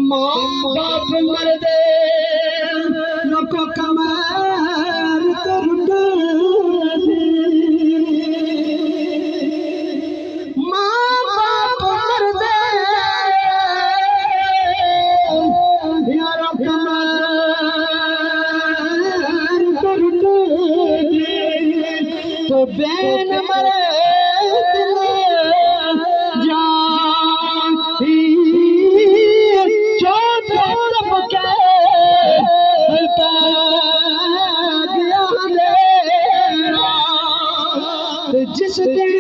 ماں باپ مردے لوکو کمار ترکے ماں باپ مردے یارو کمار ترکے تو بین مرے جس دن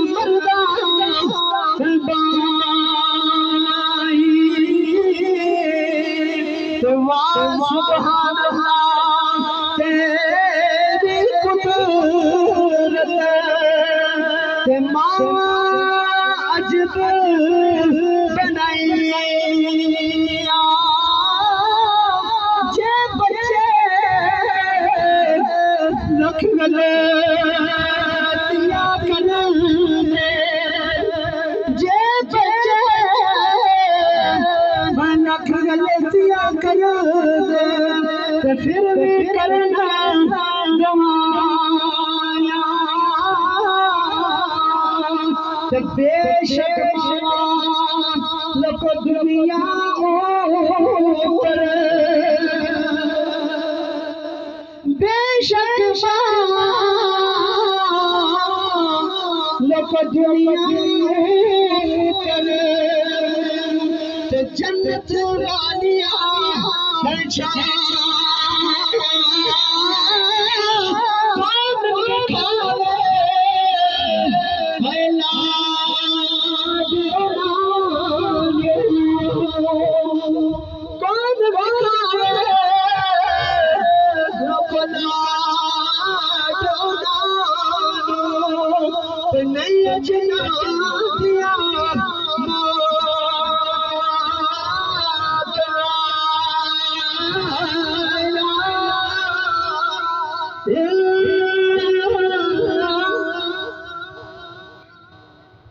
مردہ بائی تو سبحان اللہ تیری قدرت تے ماں عجب بنائی جے بچے لکھ گلے پھر بھی کرنا روایا بے شک لکو دنیا اوپر بے شک لکو دنیا اوپر جنت والیا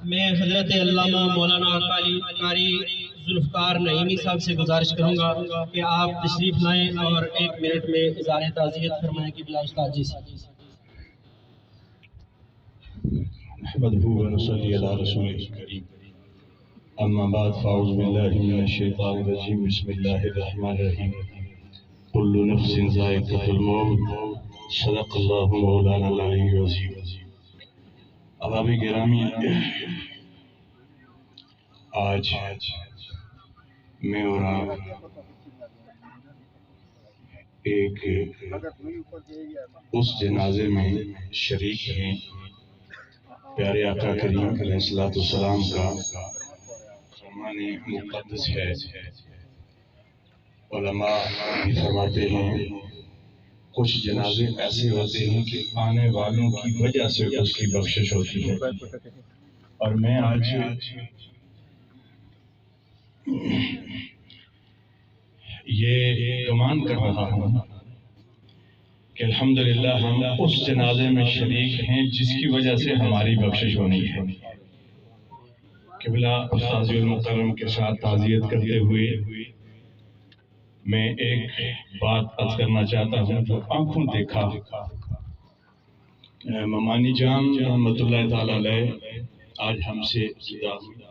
میں حضرت علامہ مولانا قاری ذوالفقار نعیمی صاحب سے گزارش کروں گا کہ آپ تشریف لائیں اور 1 منٹ میں اظہار تعزیت فرمائیں کہ بلا استاد جی سے نحمده ونصلي على رسوله الكريم اما بعد فاعوذ بالله من الشيطان الرجيم بسم الله الرحمن الرحيم كل نفس ذائقة الموت صدق الله مولانا العلي العظيم احباب گرامی آج میں اور آپ ایک اس جنازے میں شریک ہیں پیارے آقا کریم علیہ السلام کا فرمان مقدس ہے علماء بھی فرماتے ہیں کچھ جنازے ایسے ہوتے ہیں کہ آنے والوں کی وجہ سے اس کی بخشش ہوتی ہے اور میں آج یہ گمان کر رہا ہوں کہ الحمدللہ ہم اس جنازے میں شریک ہیں جس کی وجہ سے ہماری بخشش ہونی ہے قبلہ استاذ المکرم کے ساتھ تعزیت کرتے ہوئے میں ایک بات عرض کرنا چاہتا ہوں جو آنکھوں دیکھا ممانی جان رحمت اللہ تعالی علیہ آج ہم سے جدا ہوئی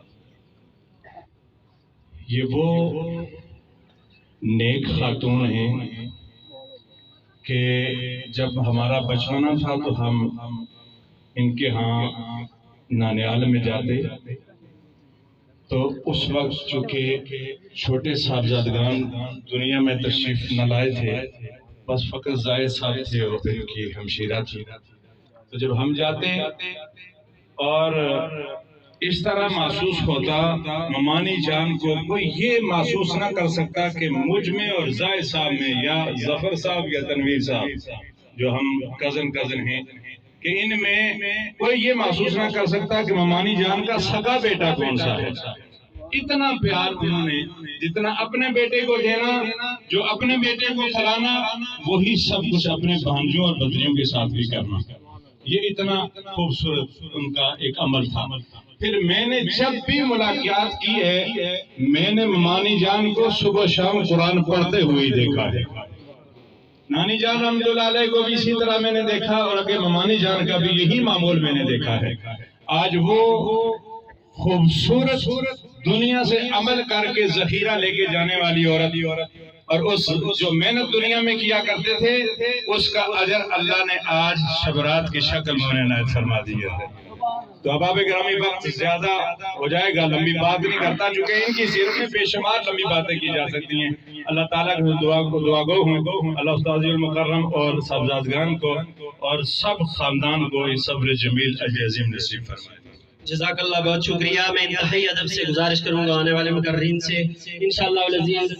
یہ وہ نیک خاتون ہیں کہ جب ہمارا بچپنا تھا تو ہم ان کے ہاں نانیال میں جاتے تو اس وقت چونکہ چھوٹے صاحبزادگان دنیا میں تشریف نہ لائے تھے بس فقط زائد صاحب تھے اور ان کی ہمشیرہ تھی تو جب ہم جاتے اور اس طرح محسوس ہوتا ممانی جان کو، کوئی یہ محسوس نہ کر سکتا کہ مجھ میں اور زائد صاحب میں یا ظفر صاحب یا تنویر صاحب جو ہم کزن ہیں کہ ان میں کوئی یہ محسوس نہ کر سکتا کہ ممانی جان کا سگا بیٹا کون سا ہے۔ اتنا پیار انہوں نے، جتنا اپنے بیٹے کو دینا، جو اپنے بیٹے کو کھلانا، وہی سب کچھ اپنے بھانجوں اور بھتیجوں کے ساتھ بھی کرنا۔ یہ اتنا خوبصورت ان کا ایک عمل تھا۔ پھر میں نے جب بھی ملاقات کی ہے، میں نے ممانی جان کو صبح شام قرآن پڑھتے ہوئے ہی دیکھا ہے۔ نانی جان رحمتہ اللہ علیہ کو بھی اسی طرح میں نے دیکھا، اور اگے ممانی جان کا بھی یہی معمول میں نے دیکھا ہے۔ آج وہ خوبصورت دنیا سے عمل کر کے ذخیرہ لے کے جانے والی عورت، اور اس جو محنت دنیا میں کیا کرتے تھے، اس کا اجر اللہ نے آج شبرات کی شکل میں انہیں عنایت فرما دیا ہے۔ تو احباب گرامی، وقت زیادہ ہو جائے گا، لمبی بات نہیں کرتا، چونکہ ان کی سیرت میں بے شمار لمبی باتیں کی جا سکتی ہیں۔ اللہ تعالیٰ کے دعا گو ہوں، اللہ استاذ المکرم اور صاحبزادگان کو اور سب خاندان کو اس صبر جمیل اجر عظیم نصیب فرمائے۔ جزاک اللہ، بہت شکریہ۔ میں انتہائی ادب سے گزارش کروں گا آنے والے مقررین سے، انشاءاللہ العزیز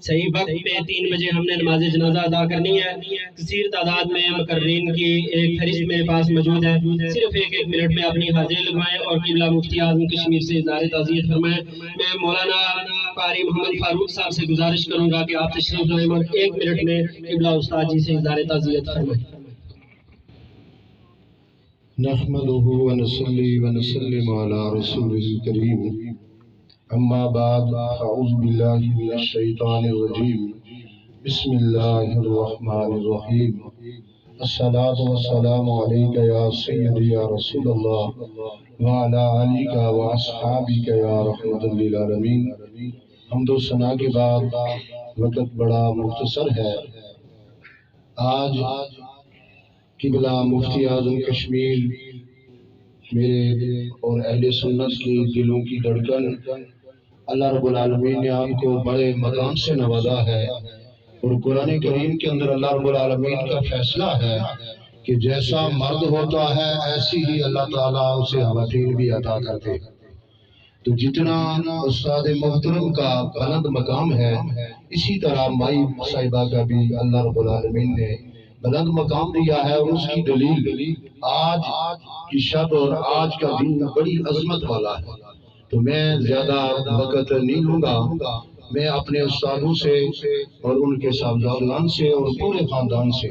صحیح وقت پہ 3 بجے ہم نے نماز جنازہ ادا کرنی ہے۔ کثیر تعداد میں مقررین کی ایک فہرست میرے پاس موجود ہے، صرف ایک منٹ میں اپنی حاضری لگوائیں اور قبلہ مفتی اعظم کشمیر سے اظہار تعزیت فرمائیں۔ میں مولانا قاری محمد فاروق صاحب سے گزارش کروں گا کہ آپ تشریف لائیں اور 1 منٹ میں قبلہ استاد جی سے اظہار تعزیت فرمائیں۔ نحمده ونصلي ونسلم على رسوله الكريم، اما بعد، اعوذ باللہ من الشیطان الرجیم، بسم اللہ الرحمن الرحیم، الصلاة والسلام علیک یا سیدی یا رسول اللہ وعلی آلک واصحابک یا رحمت للعالمین۔ حمد و ثنا کے بعد وقت بڑا مختصر ہے۔ آج قبلہ مفتی اعظم کشمیر میرے اور اہل سنت کی دلوں کی دھڑکن، اللہ رب العالمین نے آپ کو بڑے مقام سے نوازا ہے، اور قرآن کریم کے اندر اللہ رب العالمین کا فیصلہ ہے کہ جیسا مرد ہوتا ہے ایسی ہی اللہ تعالیٰ اسے خواتین بھی عطا کرتے۔ تو جتنا استاد محترم کا بلند مقام ہے، اسی طرح مائی صاحبہ کا بھی اللہ رب العالمین نے بلند مقام دیا ہے، اور اس کی دلیل آج کی شب اور آج کا دن بڑی عظمت والا ہے۔ تو میں زیادہ وقت نہیں لوں گا، میں اپنے استادوں سے اور ان کے صاحبزادگان سے اور پورے خاندان سے،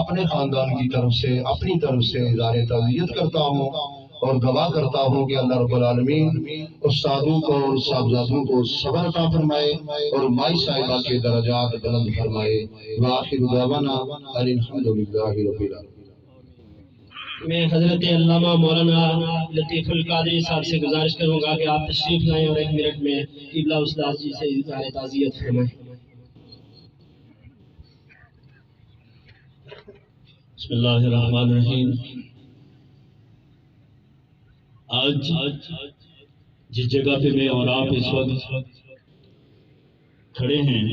اپنے خاندان کی طرف سے، اپنی طرف سے اظہار تعزیت کرتا ہوں اور گواہ کرتا ہوں کہ اللہ رب العالمین استادوں کو اور صاحبزادوں کو صبر عطا فرمائے اور مائی صاحبہ کے درجات بلند فرمائے۔ وآخر دعوانا ان الحمدللہ رب العالمین۔ میں حضرت علامہ مولانا لطیف القادری صاحب سے گزارش کروں گا کہ آپ تشریف لائیں اور 1 منٹ میں قبلہ استاد جی سے اظہار تعزیت فرمائیں۔ بسم اللہ الرحمن الرحیم۔ آج جس جگہ پہ میں اور آپ اس وقت کھڑے ہیں،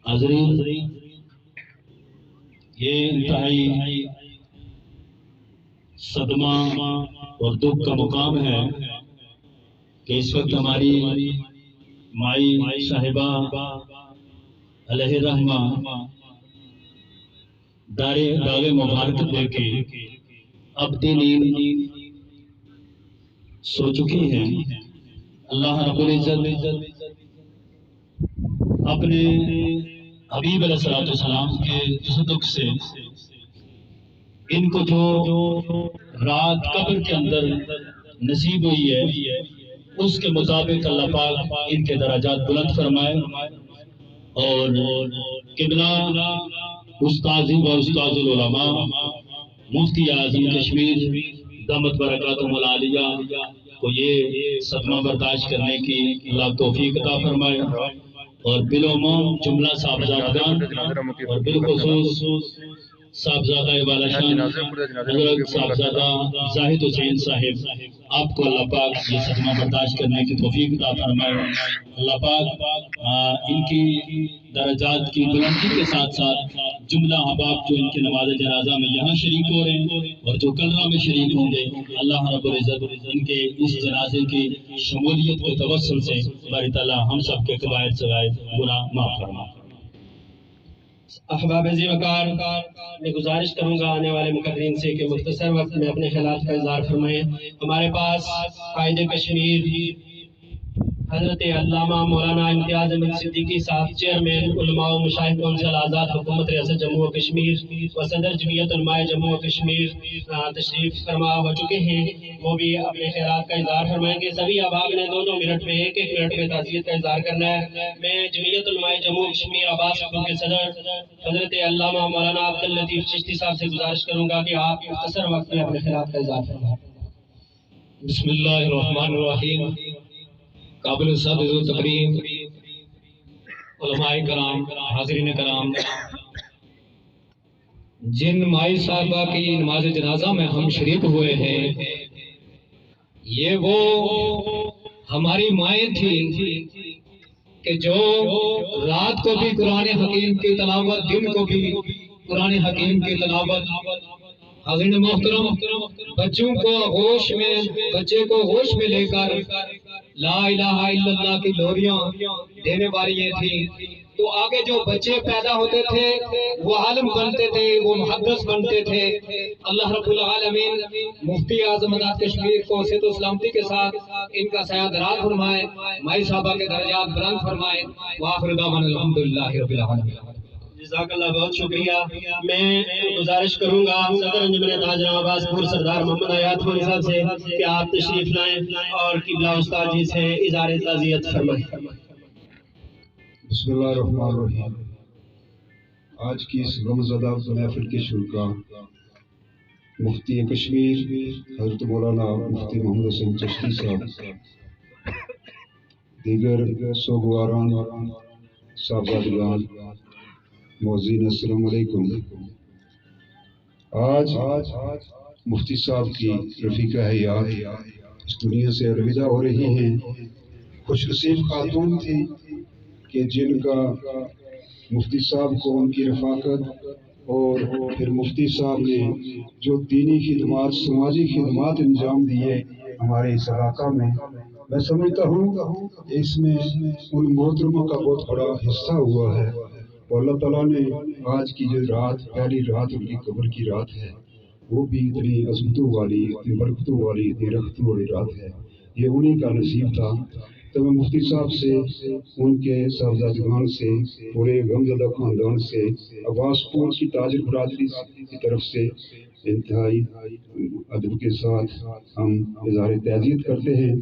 حاضرین، یہ انتہائی صدمہ اور دکھ کا مقام ہے کہ اس وقت ہماری مائی صاحبہ علیہ رحمہ داغ مبارک دے کے اب نیند سو چکی ہیں۔ اللہ رب العزت اپنے حبیب علیہ السلام کے تصدق سے ان کو جو رات قبر کے اندر نصیب ہوئی ہے، اس کے مطابق اللہ پاک ان کے درجات بلند فرمائے، اور قبلہ استاذی و استاذ العلماء مفتی اعظم کشمیر دامت برکاتہم العالیہ کو یہ صدمہ برداشت کرنے کی اللہ توفیق عطا فرمائے، اور بالعموم جملہ صاحبزادگان اور بالخصوص صاحبزادہ والا شان حضرت صاحبزادہ زاہد حسین صاحب، آپ کو اللہ پاک یہ صدمہ برداشت کرنے کی توفیق عطا فرمائے۔ اللہ پاک ان کی درجات کی بلندی کے ساتھ ساتھ جملہ احباب جو ان کے نماز جنازہ میں یہاں شریک ہو رہے ہیں اور جو کلرہ میں شریک ہوں گے، اللہ رب العزت ان کے اس جنازے کی شمولیت کے توسل سے باری تعالیٰ ہم سب کے کبائر صغائر گناہ معاف فرما۔ احباب عزیز وقار، میں گزارش کروں گا آنے والے مقررین سے کہ مختصر وقت میں اپنے خیالات کا اظہار فرمائیں۔ ہمارے پاس قائد کشمیر حضرت علامہ مولانا امتیاز احمد صدیقی صاحب، چیئرمین علماء و مشائخ کونسل آزاد حکومت ریاست جموں و کشمیر و صدر جمعیت علماء جموں و کشمیر تشریف فرما ہو چکے ہیں، وہ بھی اپنے خیالات کا اظہار فرمائیں گے۔ سبھی احباب نے 2-2 منٹ میں 1-1 منٹ میں تعزیت کا اظہار کرنا ہے۔ میں جمعیت علماء جموں و کشمیر عباس حکم کے صدر حضرت علامہ مولانا عبداللطیف چشتی صاحب سے گزارش کروں گا کہ آپ مختصر وقت میں اپنے خیالات کا اظہار فرمائیں۔ بسم اللہ الرحمن الرحیم۔ قابل صدر و تقریم علماء کرام، حاضرین کرام، جن مائی صاحبہ کی نماز جنازہ میں ہم شریک ہوئے ہیں، یہ وہ ہماری مائیں تھیں کہ جو رات کو بھی قرآن حکیم کی تلاوت، دن کو بھی قرآن حکیم کی تلاوت، حاضرین محترم، بچے کو ہوش میں لے کر لا الہ الا اللہ کی لوریاں دینے والی تھیں۔ تو آگے جو بچے پیدا ہوتے تھے وہ عالم بنتے تھے، وہ محدث بنتے تھے۔ اللہ رب العالمین مفتی اعظم آزاد کشمیر کو صحت و سلامتی کے ساتھ ان کا سایہ دراز فرمائے، مائی صاحبہ کے درجات بلند فرمائے۔ وآخر دعوانا الحمدللہ رب العالمین۔ جزاک اللہ، بہت شکریہ۔ میں گزارش کروں گا صدر انجمن تاجران عباس پور سردار محمد حیات خان صاحب سے کہ آپ تشریف لائیں اور قبلہ استاد جی سے اظہار تعزیت فرمائیں۔ بسم اللہ الرحمن الرحیم۔ آج کی اس غمزدہ محفل کے شرکا مفتی کشمیر حضرت مولانا مفتی محمد حسین چشتی صاحب، دیگر سوگواران، صاحبزادگان، معززین، السلام علیکم۔ آج مفتی صاحب کی رفیقہ حیات اس دنیا سے الوداع ہو رہی ہیں۔ خوش نصیب خاتون تھی کہ جن کا مفتی صاحب کو ان کی رفاقت اور پھر مفتی صاحب نے جو دینی خدمات، سماجی خدمات انجام دیے ہمارے اس علاقہ میں سمجھتا ہوں اس میں ان محترموں کا بہت بڑا حصہ ہوا ہے۔ اور اللہ تعالیٰ نے آج کی جو رات، پہلی رات ان کی قبر کی رات ہے، وہ بھی اتنی عظمتوں والی، اتنی برکتوں والی، اتنی رحمتوں والی رات ہے۔ یہ انہی کا نصیب تھا۔ تو میں مفتی صاحب سے، ان کے صاحبزادگان سے، پورے غمزدہ خاندان سے، عباس پور کی تاجر برادری کی طرف سے انتہائی ادب کے ساتھ ہم اظہار تعزیت کرتے ہیں۔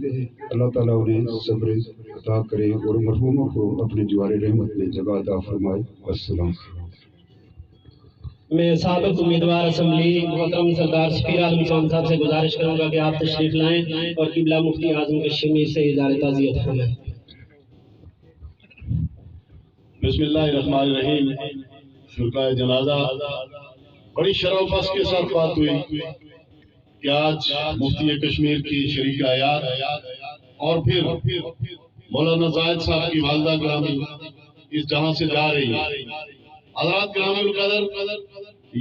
اللہ تعالیٰ انہیں صبر عطا کرے اور مرحوموں کو اپنے جوار رحمت میں جگہ عطا فرمائے۔ السلام۔ میں سابق امیدوار اسمبلی محترم سردار سفیر اعظم خان صاحب سے گزارش کروں گا کہ آپ تشریف لائیں اور قبلہ مفتی اعظم کشمیر سے اظہار تعزیت فرمائیں۔ بسم اللہ الرحمن الرحیم۔ شرکائے جنازہ، بڑی شرف و فخر کے ساتھ بات ہوئی کہ آج مفتی کشمیر کی شریک حیات اور پھر مولانا زاہد صاحب کی والدہ گرامی اس جہاں سے جا رہی ہے۔ حضرات گرامی القدر،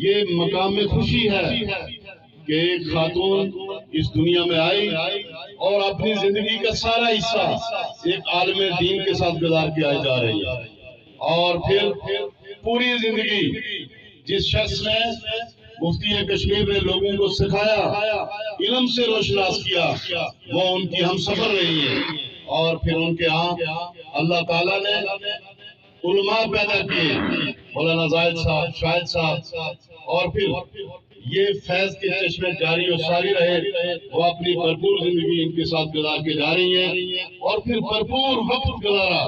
یہ مقام میں خوشی ہے کہ ایک خاتون اس دنیا میں آئی اور اپنی زندگی کا سارا حصہ ایک عالم دین کے ساتھ گزار کے آئی جا رہی ہے، اور پھر پوری زندگی جس شخص نے مفتی کشمیر نے لوگوں کو سکھایا، علم سے روشناس کیا، وہ ان کی ہم سفر رہی ہے، اور پھر ان کے ہاں اللہ تعالیٰ نے علماء پیدا کیے، مولانا زاہد صاحب، شاہد صاحب، اور پھر یہ فیض کے چشمے جاری و ساری رہے۔ وہ اپنی بھرپور زندگی ان کے ساتھ گزار کے جا رہی ہیں اور پھر بھرپور وقت گزارا،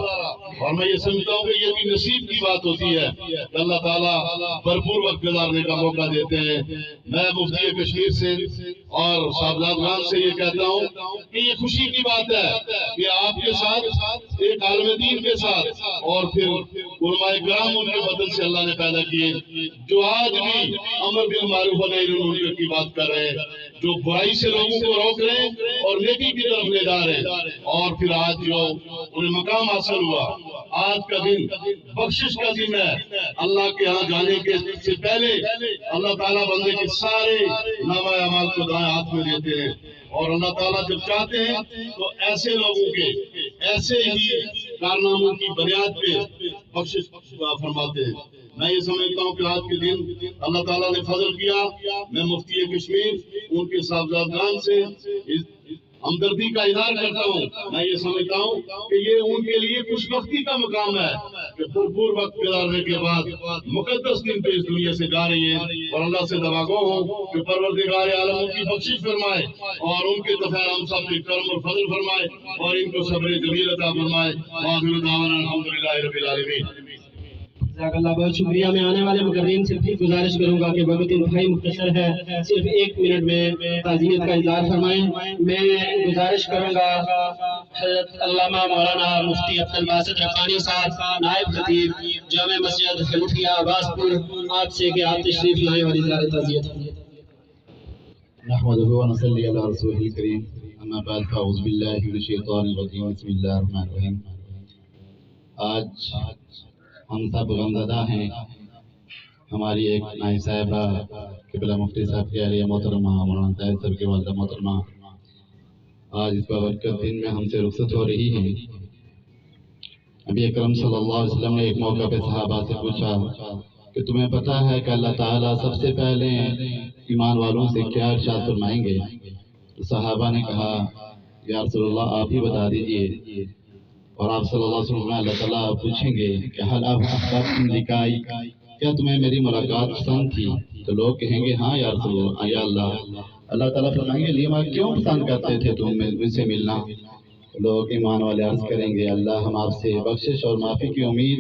اور میں یہ سمجھتا ہوں کہ یہ بھی نصیب کی بات ہوتی ہے کہ اللہ تعالیٰ بھرپور وقت گزارنے کا موقع دیتے ہیں۔ میں مفتی کشمیر سے اور صاحبزادگان سے یہ کہتا ہوں کہ یہ خوشی کی بات ہے کہ آپ کے ساتھ ایک عالم دین کے ساتھ اور پھر علماء کرام ان کے بدل سے اللہ نے پیدا کیے، جو آج بھی امر بالمعروف و نہی عن المنکر کی بات کر رہے ہیں، جو برائی سے لوگوں کو روک رہے ہیں اور نیکی کی طرف لے جا رہے ہیں، اور پھر آج جو انہیں مقام حاصل ہوا آج کا دن بخشش کا دن ہے۔ اللہ کے ہاں جانے کے سے پہلے اللہ تعالیٰ بندے کے سارے نامہ اعمال کو دائیں ہاتھ میں دیتے ہیں، اور اللہ تعالیٰ جب چاہتے ہیں تو ایسے لوگوں کے ایسے ہی کارناموں کی بنیاد پہ بخشش فرماتے ہیں۔ میں یہ سمجھتا ہوں کہ آج کے دن اللہ تعالیٰ نے فضل کیا۔ میں مفتی کشمیر ان کے صاحبزادگان سے ہمدردی کا اظہار کرتا ہوں۔ میں یہ سمجھتا ہوں کہ یہ ان کے لیے خوش بختی کا مقام ہے کہ بھرپور وقت گزارنے کے بعد مقدس دن پہ اس دنیا سے جا رہی ہیں، اور اللہ سے دعا گو ہوں کہ پروردگار عالم ان کی بخشش فرمائے اور ان کے دفعہ ہم سب پہ کرم اور فضل فرمائے اور ان کو صبر جمیل عطا فرمائے۔ وآخر دعوانا الحمدللہ رب العالمین۔ جزاک اللہ، بہت شکریہ۔ میں آنے والے مقررین سے بھی گزارش کروں گا کہ وقت انتہائی مختصر ہے، صرف 1 منٹ میں تعزیت کا اظہار فرمائیں۔ میں گزارش کروں گا حضرت علامہ مولانا مفتی عبدالباسط ربانی صاحب، نائب خطیب جامع مسجد حنفیہ عباس پور، آپ سے کہ آپ تشریف لائیں اور اظہار تعزیت فرمائیں۔ نحمده ونصلي على رسوله الكريم، اما بعد فاعوذ بالله من الشیطان الرجیم، بسم اللہ الرحمن الرحیم۔ آج ہم سب غمزدہ ہیں۔ ہماری ایک نائب صاحبہ قبلہ مفتی صاحب کی عالیہ محترمہ مولانا طاہر صاحب کی والدہ محترمہ آج اس بابرکت دن میں ہم سے رخصت ہو رہی ہیں۔ نبی اکرم صلی اللہ علیہ وسلم نے ایک موقع پہ صحابہ سے پوچھا کہ تمہیں پتہ ہے کہ اللہ تعالیٰ سب سے پہلے ایمان والوں سے کیا ارشاد فرمائیں گے؟ تو صحابہ نے کہا یا رسول اللہ آپ ہی بتا دیجئے، اور آپ صلی اللہ علیہ وسلم اللہ تعالیٰ پوچھیں گے کہ حل احببتم لقائی، کیا تمہیں میری ملاقات پسند تھی؟ تو لوگ کہیں گے ہاں یا رسول اللہ، یا اللہ۔ اللہ تعالیٰ فرمائیں گے لیما کیوں پسند کرتے تھے تم مجھ سے ملنا؟ لوگ ایمان والے عرض کریں گے اللہ ہم آپ سے بخشش اور معافی کی امید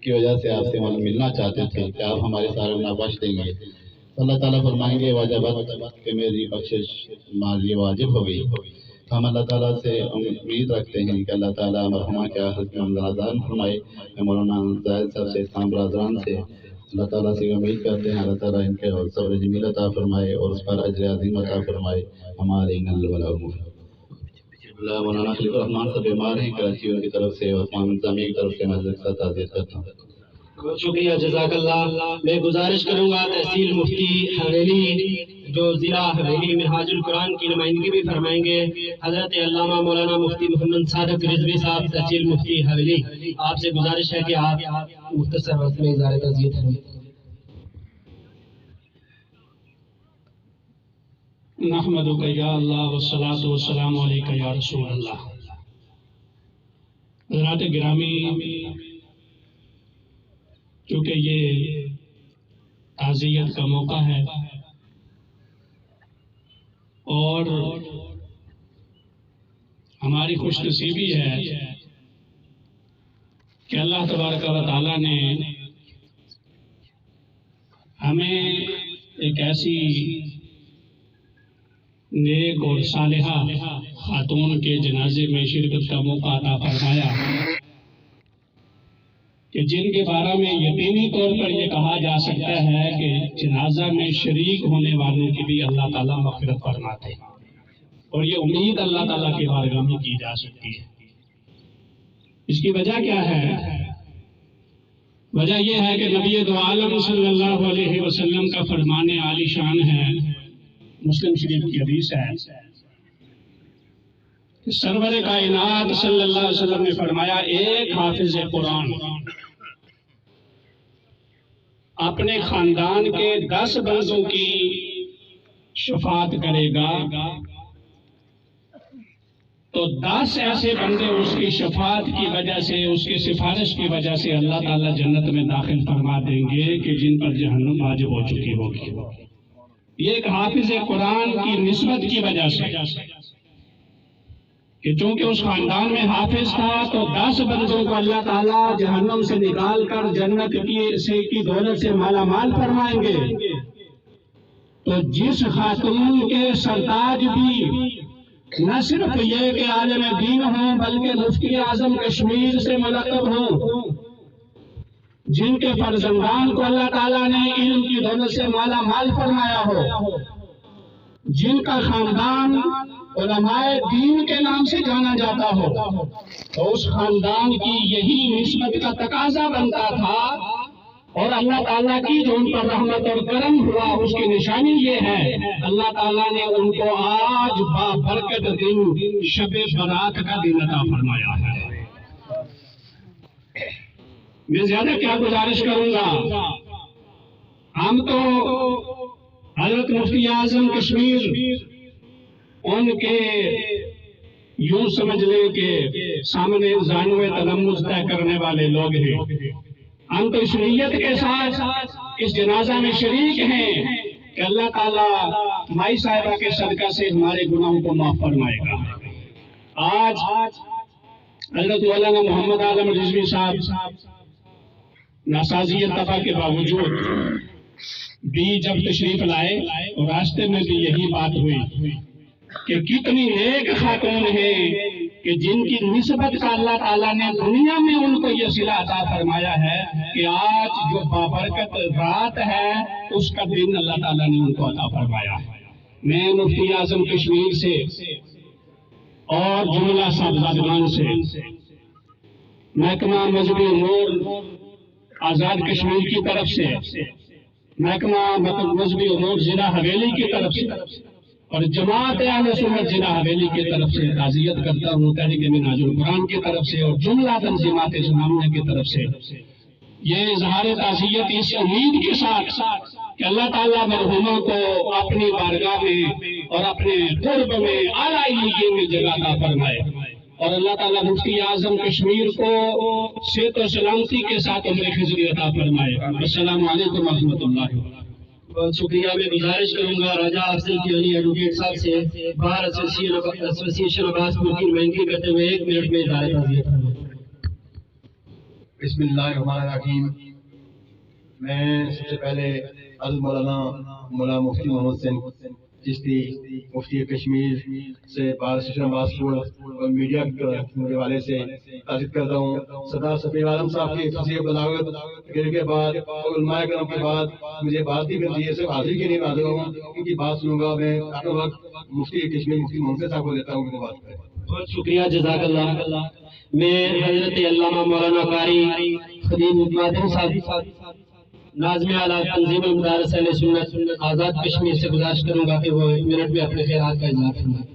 کی وجہ سے آپ سے ملنا چاہتے تھے کہ آپ ہمارے سارے گناہ بخش دیں گے۔ اللہ تعالیٰ فرمائیں گے وجبت کہ میری بخشش ہمارے لیے واجب ہو گئی۔ ہم اللہ تعالیٰ سے امید رکھتے ہیں کہ اللہ تعالیٰ مرحومہ کے حضرت رمضان فرمائے۔ میں مولانا زاہد صاحب سے اسلام برادران سے اللہ تعالیٰ سے امید کرتے ہیں اللہ تعالیٰ ان کے صبر جمیل عطا فرمائے اور اس پر اجر عظیم عطا فرمائے۔ ہمارے مولانا خلیفہ الرحمان صاحب بیمار ہیں کراچی، ان کی طرف سے اور تمام انتظامیہ کی طرف سے میں حضرت کا تعزیت کرتا ہوں۔ بہت شکریہ، جزاک اللہ۔ میں گزارش کروں گا تحصیل مفتی حویلی جو ضلع حویلی میں حاج القرآن کی نمائندگی بھی فرمائیں گے، حضرت علامہ مولانا مفتی محمد صادق رضوی صاحب تحصیل مفتی حویلی، آپ سے گزارش ہے کہ آپ مختصر وقت میں اظہار تعزیت فرمائیں۔ نحمدک یا اللہ والصلاة والسلام علیک یا رسول اللہ۔ حضرات گرامی، کیونکہ یہ تعزیت کا موقع ہے اور ہماری خوش نصیبی ہے کہ اللہ تبارک و تعالیٰ نے ہمیں ایک ایسی نیک اور صالحہ خاتون کے جنازے میں شرکت کا موقع عطا فرمایا کہ جن کے بارے میں یقینی طور پر یہ کہا جا سکتا ہے کہ جنازہ میں شریک ہونے والوں کی بھی اللہ تعالیٰ مغفرت فرماتے ہیں، اور یہ امید اللہ تعالیٰ کے بارگاہ میں کی جا سکتی ہے۔ اس کی وجہ کیا ہے؟ وجہ یہ ہے کہ نبی دو عالم صلی اللہ علیہ وسلم کا فرمان عالی شان ہے، مسلم شریف کی حدیث ہے کہ سرور کائنات صلی اللہ علیہ وسلم نے فرمایا ایک حافظ قرآن اپنے خاندان کے 10 بندوں کی شفاعت کرے گا تو 10 ایسے بندے اس کی شفاعت کی وجہ سے، اس کی سفارش کی وجہ سے اللہ تعالیٰ جنت میں داخل فرما دیں گے کہ جن پر جہنم واجب ہو چکی ہوگی۔ یہ ایک حافظ قرآن کی نسبت کی وجہ سے کہ چونکہ اس خاندان میں حافظ تھا تو 10 بندوں کو اللہ تعالیٰ جہنم سے نکال کر جنت کی دولت سے مالا مال فرمائیں گے۔ تو جس خاتون کے سرتاج بھی نہ صرف یہ کہ عالم دین ہوں بلکہ مفتی اعظم کشمیر سے ملقب ہوں، جن کے فرزندان کو اللہ تعالیٰ نے علم کی دولت سے مالا مال فرمایا ہو، جن کا خاندان علماء دین کے نام سے جانا جاتا ہو تو اس خاندان کی یہی نسبت کا تقاضا بنتا تھا، اور اللہ تعالیٰ کی جو ان پر رحمت اور کرم ہوا اس کی نشانی یہ ہے اللہ تعالیٰ نے ان کو آج بابرکت دن شب برات کا دن عطا فرمایا ہے۔ میں زیادہ کیا گزارش کروں گا، ہم تو حضرت مفتی اعظم کشمیر ان کے یوں سمجھ لیں کہ سامنے زانوِ تلمذ طے کرنے والے لوگ ہیں۔ ہم تو اس نیت کے ساتھ اس جنازہ میں شریک ہیں کہ اللہ تعالیٰ مائی صاحبہ کے صدقہ سے ہمارے گناہوں کو معاف فرمائے گا۔ آج حضرت مولانا محمد عالم رضوی صاحب ناسازیت دفع کے باوجود بھی جب تشریف لائے اور راستے میں بھی یہی بات ہوئی کہ کتنی نیک خاتون ہیں کہ جن کی نسبت کا اللہ تعالیٰ نے دنیا میں ان کو یہ صلہ عطا فرمایا ہے کہ آج جو بابرکت رات ہے اس کا دن اللہ تعالیٰ نے ان کو عطا فرمایا ہے۔ میں مفتی اعظم کشمیر سے اور جملہ صاحبزادگان سے محکمہ مذہبی امور آزاد کشمیر کی طرف سے، محکمہ مذہبی امور ضلع حویلی کی طرف سے اور جماعت اہل سنت ضلع حویلی کی طرف سے تعزیت کرتا ہوں، تحریک منہاج القرآن کی طرف سے اور جملہ تنظیمات اسلامیہ کی طرف سے یہ اظہار تعزیت اس امید کے ساتھ کہ اللہ تعالیٰ مرحوموں کو اپنی بارگاہ میں اور اپنے قرب میں اعلیٰ علیین میں جگہ عطا فرمائے، اور اللہ تعالیٰ مفتی اعظم کشمیر کو صحت و سلامتی کے ساتھ عمر خضری عطا فرمائے۔ السلام علیکم ورحمۃ اللہ۔ بہت شکریہ۔ میں گزارش کروں گا راجہ افضل کیانی ایڈوکیٹ صاحب سے بار ایسوسیشن عباس پور کی نمائندگی کرتے ہوئے 1 منٹ میں اظہار تعزیت فرمائیں۔ بسم اللہ الرحمن الرحیم۔ میں سب سے پہلے حضرت مولانا مفتی محمد حسین چشتی مفتی کشمیر سے بار ایسوسیشن عباس پور اور میڈیا کے حوالے سے تعزیت کرتا ہوں۔ سردار سفیر عالم صاحب کی فصیح بلاغت کے بعد اور علماء کرام کے بعد مجھے بات بھی ملتی ہے، صرف حاضری کے لیے حاضر ہوں، ان کی بات سنوں گا۔ میں ہر وقت مفتی کشمیر مفتی محمد صاحب کو دیتا ہوں کہ بات کریں۔ بہت شکریہ، جزاک اللہ۔ میں حضرت علامہ مولانا قاری خدیم مادن صاحب ناظم اعلیٰ تنظیم المدارس اہل سنت آزاد کشمیر سے گزارش کروں گا کہ وہ 1 منٹ میں اپنے خیالات کا اظہار فرمائیں۔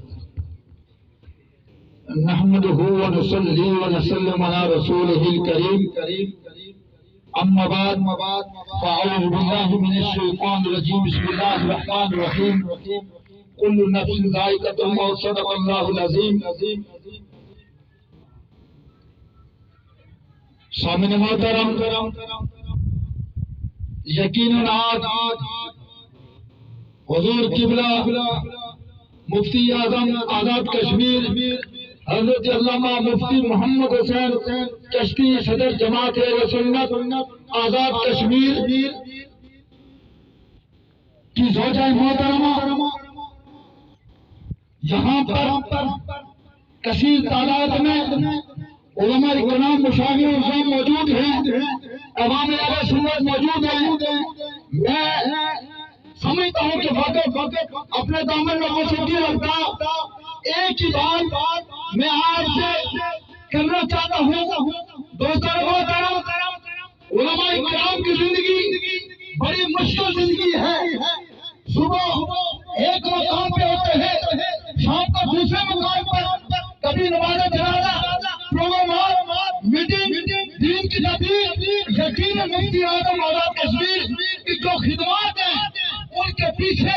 نحمده ونصلي ونسلم على رسوله الكريم اما بعد فاعوذ بالله من الشيطان الرجيم بسم الله الرحمن الرحيم كل نفس ذائقة الموت صدق الله العظيم۔ سامعین محترم، یقیناً آج حضور قبلہ مفتی اعظم آزاد کشمیر حضرت علامہ مفتی محمد حسین چشتی صدر جماعت اہل سنت آزاد کشمیر کی زوجہ محترمہ یہاں پر کثیر تعداد میں علماء اکرام مشاہیر حسین موجود ہیں، عوام اہل سنت موجود ہیں۔ میں سمجھتا ہوں کہ وقت اپنے دامن میں خوشی رکھتا ایک ہی بات میں آپ سے کرنا چاہتا ہوں۔ دوستوں محترم، علماء اکرام کی زندگی بڑی مشکل زندگی ہے۔ صبح ایک مقام پہ ہوتے ہیں، شام کو دوسرے مقام پر، کبھی نماز جنازہ، پروگرامات، میٹنگ، دین کی تبلیغ۔ یقیناً مفتی اعظم آزاد کشمیر کی جو خدمات ہیں ان کے پیچھے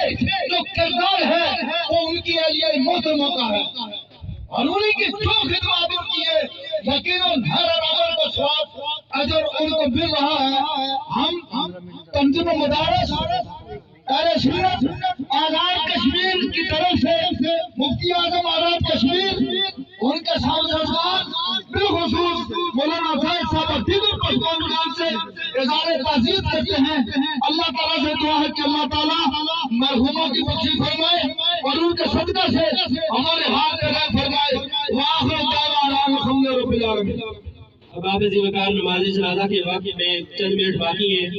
جو کردار ہے وہ ان کی عالیہ محترمہ کا ہے، اور انہیں کی جو خدمات ان کی ہے یقیناً ہر عمل کا ثواب اجر ان کو مل رہا ہے۔ ہم تنظیم مدارس اہل سنت آزاد کشمیر کی طرف سے مفتی اعظم آزاد کشمیر، ان کے سامنے بالخصوص مولانا زاہد صاحب اور دیگر پشتون سے اظہار تعزیت کرتے ہیں۔ اللہ تعالیٰ سے دعا ہے کہ اللہ تعالیٰ مرحوموں کی بخشش فرمائے اور ان کے صدقہ سے ہمارے ہاتھ پہ رحم فرمائے۔ وآخر دعوانا الحمد للہ رب العالمین۔ اب آپ ذی وقار نماز جنازہ کے واقعے میں چند منٹ باقی ہیں۔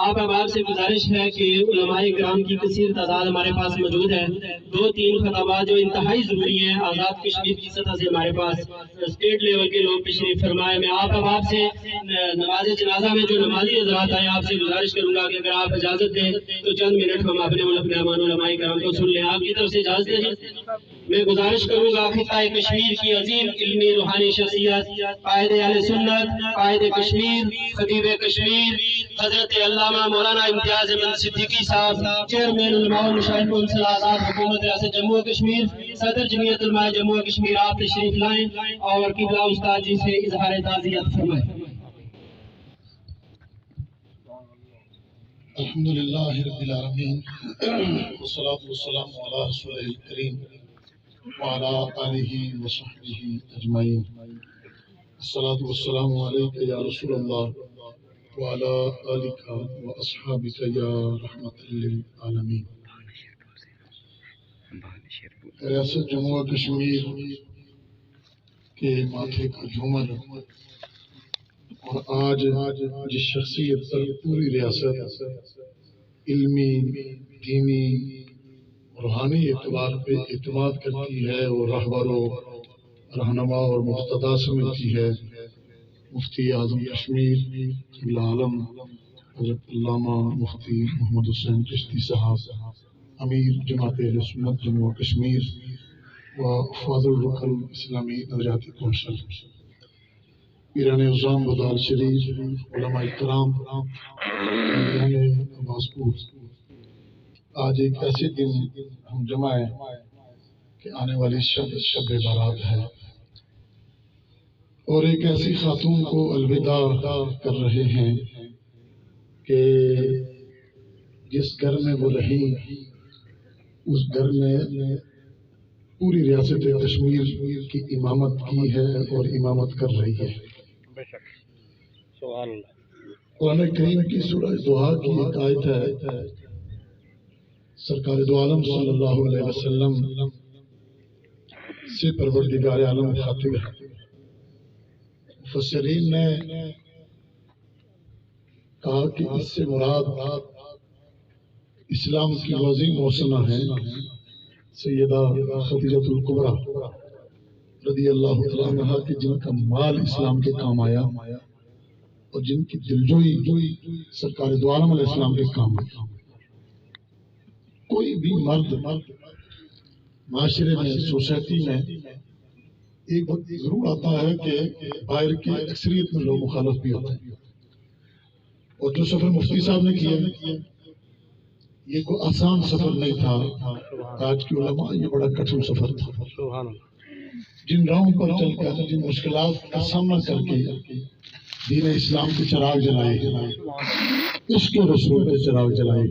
آپ احباب سے گزارش ہے کہ علماء کرام کی کثیر تعداد ہمارے پاس موجود ہے. 2-3 خطابات جو انتہائی ضروری ہیں آزاد کشمیر کی سطح سے ہمارے پاس اسٹیٹ لیول کے لوگ تشریف فرمائے. میں آپ احباب سے نماز جنازہ میں جو نمازی حضرات آئے آپ سے گزارش کروں گا کہ اگر آپ اجازت دیں تو چند منٹ ہم اپنے ملک مہمان علماء کرام کو سن لیں. آپ کی طرف سے اجازت دیں. میں گزارش کروں گا خطہ کشمیر کی عظیم علمی روحانی شخصیت قائد اہل سنت قائد کشمیر خطیب کشمیر حضرت علامہ مولانا امتیاز احمد صدیقی صاحب چیئرمین علماء و مشاہد کونسل آزاد حکومت ریاست جموں و کشمیر صدر جمعیت علماء جموں و کشمیر آپ تشریف لائیں اور قبلہ استاد جی سے اظہار تعزیت فرمائیں. الحمدللہ رب العالمین والصلاة والسلام علی رسول الکریم وعلى آلہ وصحبہ اجمعین. الصلاة والسلام علیکہ یا رسول اللہ وعلى آلک واصحابک یا رحمت للعالمین. ریاست جموں و کشمیر کے ماتھے کا جھومر اور آج جس شخصیت پر پوری ریاست علمی دینی روحانی اعتبار پہ اعتماد کرتی ہے اور رہبر و رہنما اور مقتدا سمجھتی ہے، مفتی اعظم کشمیر قبلہ عالم حضرت علامہ مفتی محمد حسین چشتی صاحب امیر جماعت اہل سنت جموں و کشمیر و فاضل الرکن اسلامی نظریاتی کونسل، پیران عظام بدال شریف، علماء کرام، عباس پور. آج ایک ایسے دن ہم جمع ہیں کہ آنے والی شب بارات ہے اور ایک ایسی خاتون کو الوداع کر رہے ہیں کہ جس گھر میں وہ رہی اس گھر میں پوری ریاست کشمیر کی امامت کی ہے اور امامت کر رہی ہے. قرآن کریم کی سورہ دعا کی ایک آیت ہے، سرکار دو عالم صلی اللہ علیہ وسلم سے پروردگار عالم خاطب ہے. مفسرین نے کہا کہ اس سے مراد اسلام کی عظیم محسنہ ہیں سیدہ خدیجۃ الکبریٰ رضی اللہ تعالیٰ عنہا کہ جن کا مال اسلام کے کام آیا اور جن کی دلجوئی سرکار دو عالم علیہ السلام کے کام آئی. کوئی بھی مرد معاشرے میں سوسائٹی میں ایک وقت ضرور آتا ہے کہ باہر کی اکثریت میں لوگ مخالف بھی ہوتے ہیں، اور جو سفر مفتی صاحب نے کیا یہ کوئی آسان سفر نہیں تھا. آج کی علماء یہ بڑا کٹھن سفر تھا. جن راہوں پر چل کر جن مشکلات کا سامنا کر کے دین اسلام کے چراغ جلائے، عشق رسول کے چراغ جلائے.